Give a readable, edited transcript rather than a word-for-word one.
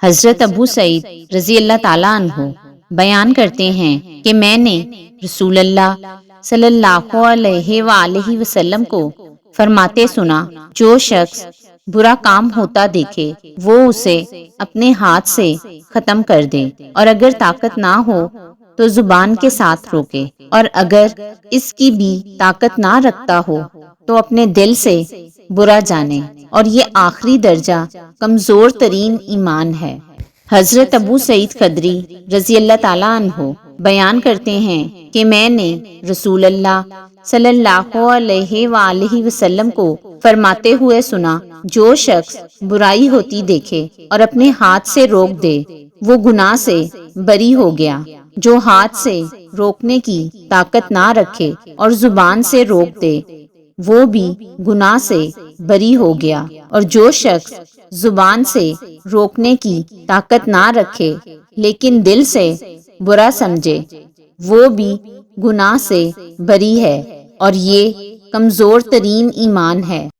حضرت ابو سعید رضی اللہ تعالیٰ عنہ بیان کرتے ہیں کہ میں نے رسول اللہ صلی اللہ علیہ وآلہ وسلم کو فرماتے سنا، جو شخص برا کام ہوتا دیکھے وہ اسے اپنے ہاتھ سے ختم کر دے، اور اگر طاقت نہ ہو تو زبان کے ساتھ روکے، اور اگر اس کی بھی طاقت نہ رکھتا ہو تو اپنے دل سے برا جانے، اور یہ آخری درجہ کمزور ترین ایمان ہے۔ حضرت ابو سعید خدری رضی اللہ تعالیٰ عنہ بیان کرتے ہیں کہ میں نے رسول اللہ صلی اللہ علیہ وآلہ وسلم کو فرماتے ہوئے سنا، جو شخص برائی ہوتی دیکھے اور اپنے ہاتھ سے روک دے وہ گناہ سے بری ہو گیا، جو ہاتھ سے روکنے کی طاقت نہ رکھے اور زبان سے روک دے وہ بھی گناہ سے بری ہو گیا، اور جو شخص زبان سے روکنے کی طاقت نہ رکھے لیکن دل سے برا سمجھے وہ بھی گناہ سے بری ہے، اور یہ کمزور ترین ایمان ہے۔